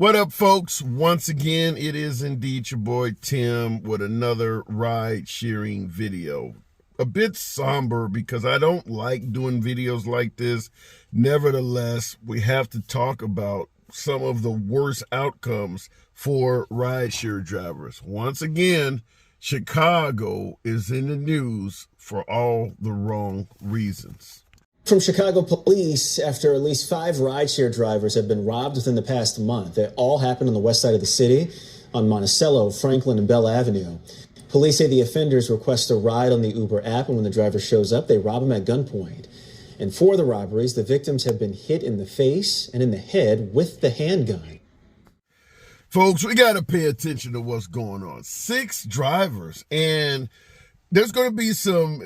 What up, folks? Once again, it is indeed your boy Tim with another ride sharing video. A bit somber because I don't like doing videos like this. Nevertheless, we have to talk about some of the worst outcomes for rideshare drivers. Once again, Chicago is in the news for all the wrong reasons. From Chicago police, after at least 5 rideshare drivers have been robbed within the past month. They all happened on the west side of the city, on Monticello, Franklin, and Bell Avenue. Police say the offenders request a ride on the Uber app, and when the driver shows up, they rob him at gunpoint. And for the robberies, the victims have been hit in the face and in the head with the handgun. Folks, we got to pay attention to what's going on. 6 drivers, and there's going to be some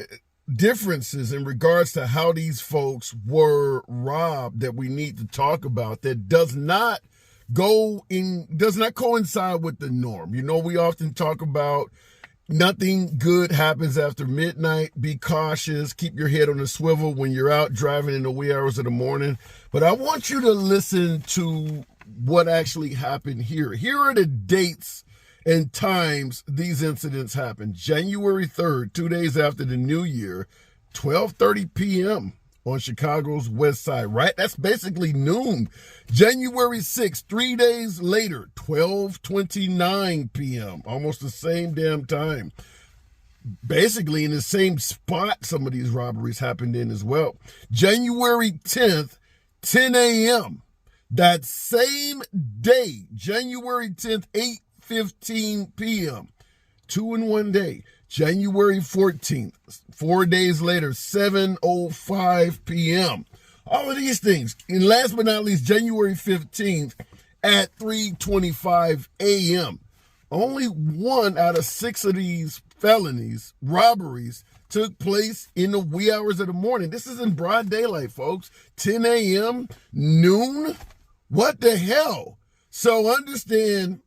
differences in regards to how these folks were robbed that we need to talk about that does not coincide with the norm. You know, we often talk about nothing good happens after midnight. Be cautious. Keep your head on a swivel when you're out driving in the wee hours of the morning. But I want you to listen to what actually happened here. Here are the dates and times these incidents happened. January 3rd, 2 days after the new year, 12:30 p.m. on Chicago's west side, right? That's basically noon. January 6th, 3 days later, 12:29 p.m., almost the same damn time. Basically in the same spot some of these robberies happened in as well. January 10th, 10 a.m. That same day, January 10th, 8:15 p.m., 2 in 1 day. January 14th, 4 days later, 7:05 p.m. All of these things. And last but not least, January 15th at 3:25 a.m. Only 1 out of 6 of these felonies, robberies, took place in the wee hours of the morning. This is in broad daylight, folks. 10 a.m., noon. What the hell? So understand,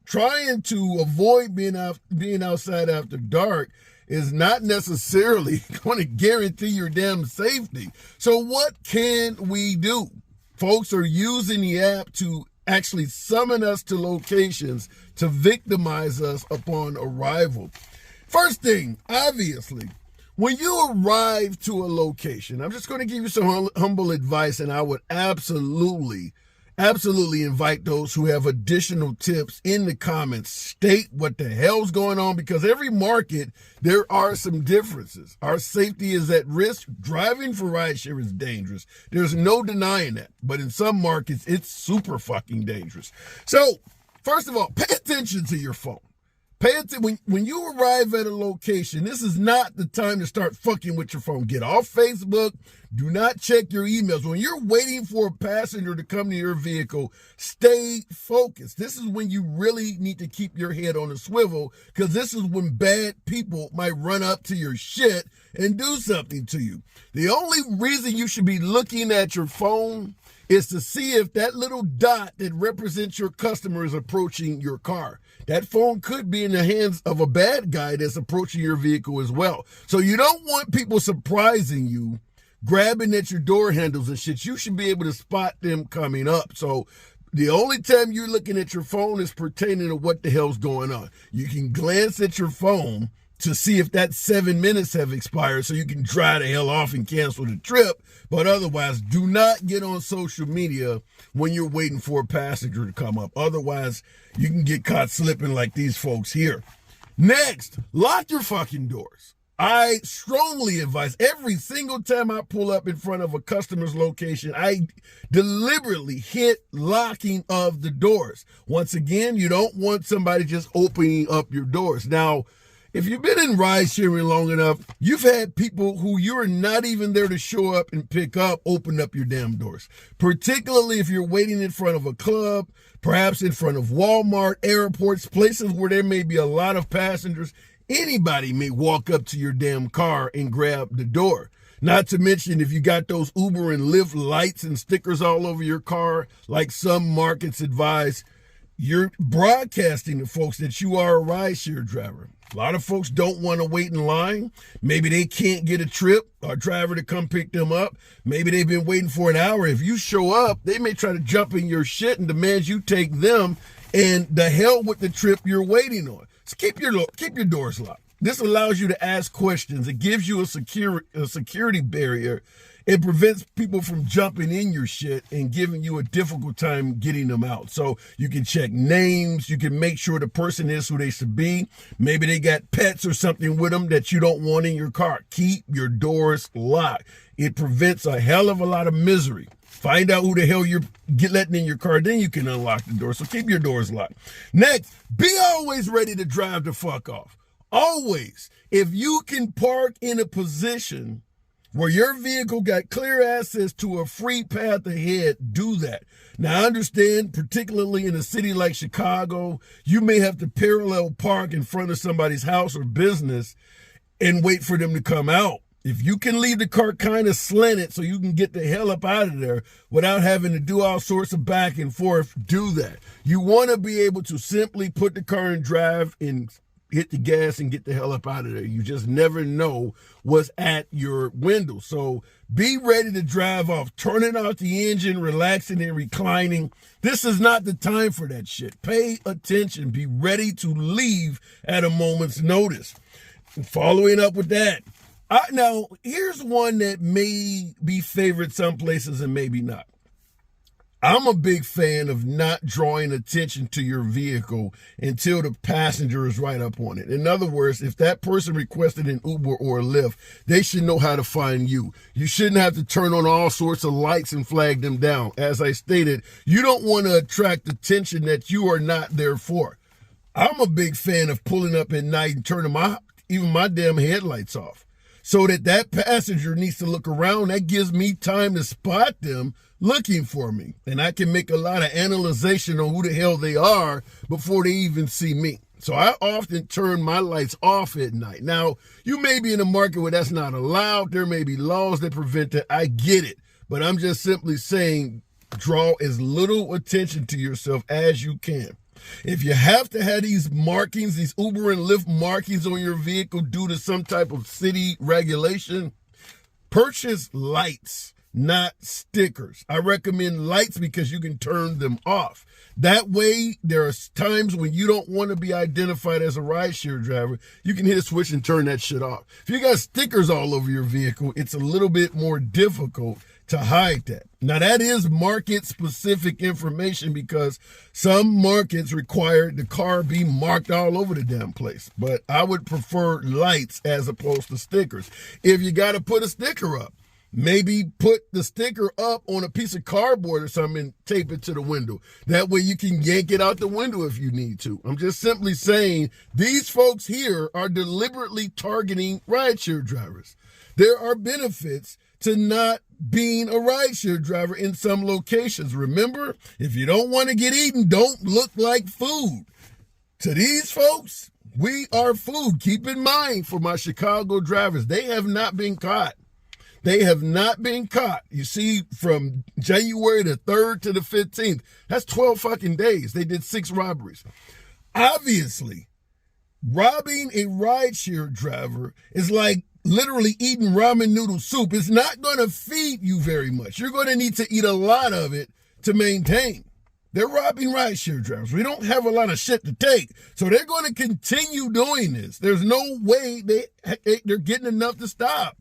trying to avoid being outside after dark is not necessarily going to guarantee your damn safety. So what can we do? Folks are using the app to actually summon us to locations to victimize us upon arrival. First thing, obviously, when you arrive to a location, I'm just going to give you some humble advice, and I would absolutely invite those who have additional tips in the comments. State what the hell's going on, because every market, there are some differences. Our safety is at risk. Driving for rideshare is dangerous. There's no denying that. But in some markets, it's super fucking dangerous. So, first of all, pay attention to your phone. Pay attention. When you arrive at a location, this is not the time to start fucking with your phone. Get off Facebook. Do not check your emails. When you're waiting for a passenger to come to your vehicle, stay focused. This is when you really need to keep your head on a swivel, because this is when bad people might run up to your shit and do something to you. The only reason you should be looking at your phone is to see if that little dot that represents your customer is approaching your car. That phone could be in the hands of a bad guy that's approaching your vehicle as well. So you don't want people surprising you, grabbing at your door handles and shit. You should be able to spot them coming up. So the only time you're looking at your phone is pertaining to what the hell's going on. You can glance at your phone to see if that 7 minutes have expired so you can dry the hell off and cancel the trip. But otherwise, do not get on social media when you're waiting for a passenger to come up. Otherwise, you can get caught slipping like these folks here. Next, lock your fucking doors. I strongly advise, every single time I pull up in front of a customer's location, I deliberately hit locking of the doors. Once again, you don't want somebody just opening up your doors. Now, if you've been in ride sharing long enough, you've had people who you're not even there to show up and pick up, open up your damn doors. Particularly if you're waiting in front of a club, perhaps in front of Walmart, airports, places where there may be a lot of passengers. Anybody may walk up to your damn car and grab the door. Not to mention if you got those Uber and Lyft lights and stickers all over your car, like some markets advise, You're broadcasting to folks that you are a rideshare driver. A lot of folks don't want to wait in line. Maybe they can't get a trip or driver to come pick them up. Maybe they've been waiting for an hour. If you show up, they may try to jump in your shit and demand you take them, and the hell with the trip you're waiting on. So keep your doors locked. This allows you to ask questions. It gives you a security barrier. It prevents people from jumping in your shit and giving you a difficult time getting them out. So you can check names. You can make sure the person is who they should be. Maybe they got pets or something with them that you don't want in your car. Keep your doors locked. It prevents a hell of a lot of misery. Find out who the hell you're letting in your car, then you can unlock the door. So keep your doors locked. Next, be always ready to drive the fuck off. Always. If you can park in a position where your vehicle got clear access to a free path ahead, do that. Now, I understand, particularly in a city like Chicago, you may have to parallel park in front of somebody's house or business and wait for them to come out. If you can leave the car kind of slanted so you can get the hell up out of there without having to do all sorts of back and forth, do that. You want to be able to simply put the car in drive and hit the gas and get the hell up out of there. You just never know what's at your window. So be ready to drive off, turning off the engine, relaxing and reclining. This is not the time for that shit. Pay attention. Be ready to leave at a moment's notice. And following up with that, now here's one that may be favored some places and maybe not. I'm a big fan of not drawing attention to your vehicle until the passenger is right up on it. In other words, if that person requested an Uber or a Lyft, they should know how to find you. You shouldn't have to turn on all sorts of lights and flag them down. As I stated, you don't want to attract attention that you are not there for. I'm a big fan of pulling up at night and turning even my damn headlights off, so that passenger needs to look around. That gives me time to spot them looking for me. And I can make a lot of analyzation on who the hell they are before they even see me. So I often turn my lights off at night. Now, you may be in a market where that's not allowed. There may be laws that prevent it. I get it. But I'm just simply saying, draw as little attention to yourself as you can. If you have to have these markings, these Uber and Lyft markings on your vehicle due to some type of city regulation, purchase lights, not stickers. I recommend lights because you can turn them off. That way, there are times when you don't want to be identified as a rideshare driver. You can hit a switch and turn that shit off. If you got stickers all over your vehicle, it's a little bit more difficult to hide that. Now, that is market-specific information because some markets require the car be marked all over the damn place. But I would prefer lights as opposed to stickers. If you got to put a sticker up, maybe put the sticker up on a piece of cardboard or something and tape it to the window. That way you can yank it out the window if you need to. I'm just simply saying these folks here are deliberately targeting rideshare drivers. There are benefits to not being a rideshare driver in some locations. Remember, if you don't want to get eaten, don't look like food. To these folks, we are food. Keep in mind, for my Chicago drivers, they have not been caught. They have not been caught. You see, from January the 3rd to the 15th, that's 12 fucking days. They did 6 robberies. Obviously, robbing a rideshare driver is like literally eating ramen noodle soup. It's not going to feed you very much. You're going to need to eat a lot of it to maintain. They're robbing rideshare drivers. We don't have a lot of shit to take. So they're going to continue doing this. There's no way they're getting enough to stop.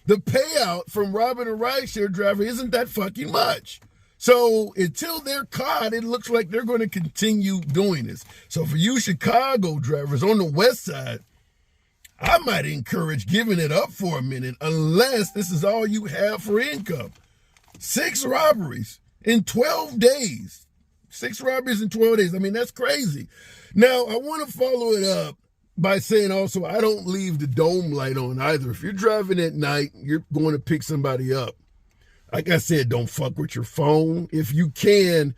The payout from robbing a rideshare driver isn't that fucking much. So until they're caught, it looks like they're going to continue doing this. So for you Chicago drivers on the west side, I might encourage giving it up for a minute unless this is all you have for income. 6 robberies in 12 days. 6 robberies in 12 days. I mean, that's crazy. Now, I want to follow it up by saying also, I don't leave the dome light on either. If you're driving at night, you're going to pick somebody up. Like I said, don't fuck with your phone. If you can,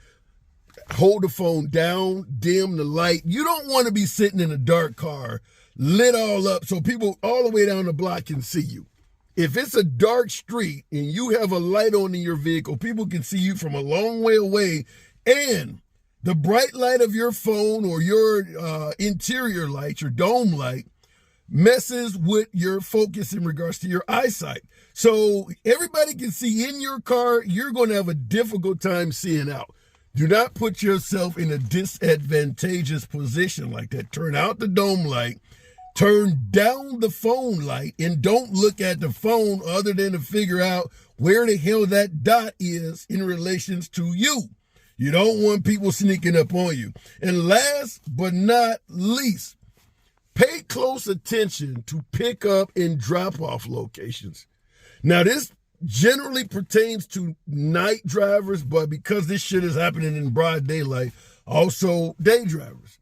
hold the phone down, dim the light. You don't want to be sitting in a dark car, lit all up so people all the way down the block can see you. If it's a dark street and you have a light on in your vehicle, people can see you from a long way away, and The bright light of your phone or your interior light, your dome light, messes with your focus in regards to your eyesight. So everybody can see in your car, you're going to have a difficult time seeing out. Do not put yourself in a disadvantageous position like that. Turn out the dome light, turn down the phone light, and don't look at the phone other than to figure out where the hell that dot is in relations to you. You don't want people sneaking up on you. And last but not least, pay close attention to pick up and drop off locations. Now, this generally pertains to night drivers, but because this shit is happening in broad daylight, also day drivers.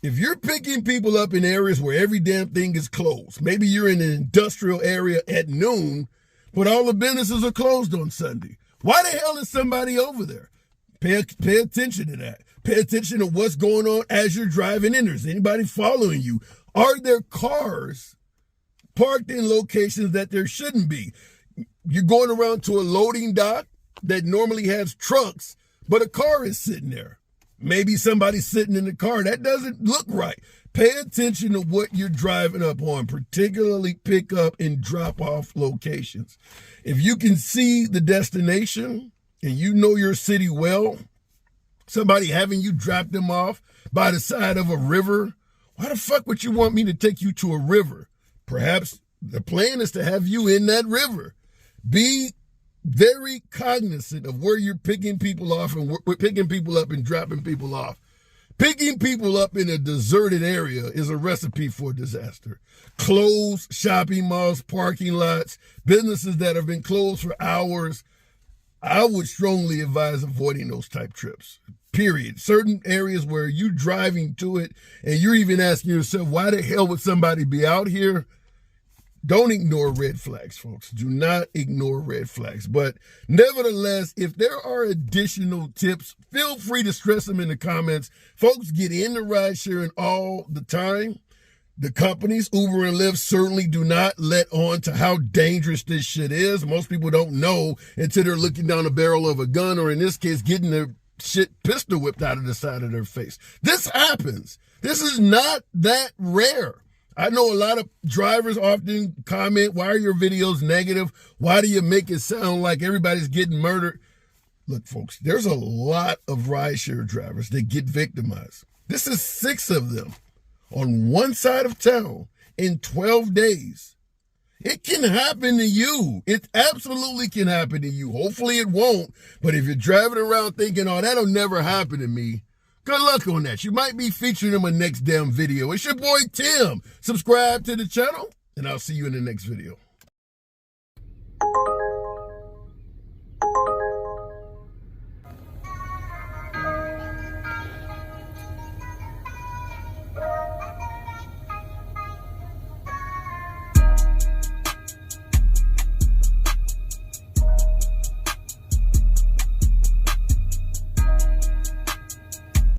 If you're picking people up in areas where every damn thing is closed, maybe you're in an industrial area at noon, but all the businesses are closed on Sunday. Why the hell is somebody over there? Pay attention to that. Pay attention to what's going on as you're driving in. Is anybody following you? Are there cars parked in locations that there shouldn't be? You're going around to a loading dock that normally has trucks, but a car is sitting there. Maybe somebody's sitting in the car. That doesn't look right. Pay attention to what you're driving up on, particularly pick up and drop off locations. If you can see the destination and you know your city well, somebody having you drop them off by the side of a river, why the fuck would you want me to take you to a river? Perhaps the plan is to have you in that river. Be very cognizant of where you're picking people off and picking people up and dropping people off. Picking people up in a deserted area is a recipe for disaster. Closed shopping malls, parking lots, businesses that have been closed for hours. I would strongly advise avoiding those type trips. Period. Certain areas where you're driving to it and you're even asking yourself, why the hell would somebody be out here? Don't ignore red flags, folks. Do not ignore red flags. But nevertheless, if there are additional tips, feel free to stress them in the comments. Folks get into ride sharing all the time. The companies, Uber and Lyft, certainly do not let on to how dangerous this shit is. Most people don't know until they're looking down the barrel of a gun, or in this case, getting their shit pistol whipped out of the side of their face. This happens. This is not that rare. I know a lot of drivers often comment, why are your videos negative? Why do you make it sound like everybody's getting murdered? Look, folks, there's a lot of rideshare drivers that get victimized. This is 6 of them on one side of town in 12 days. It can happen to you. It absolutely can happen to you. Hopefully it won't. But if you're driving around thinking, oh, that'll never happen to me, good luck on that. You might be featured in my next damn video. It's your boy Tim. Subscribe to the channel, and I'll see you in the next video.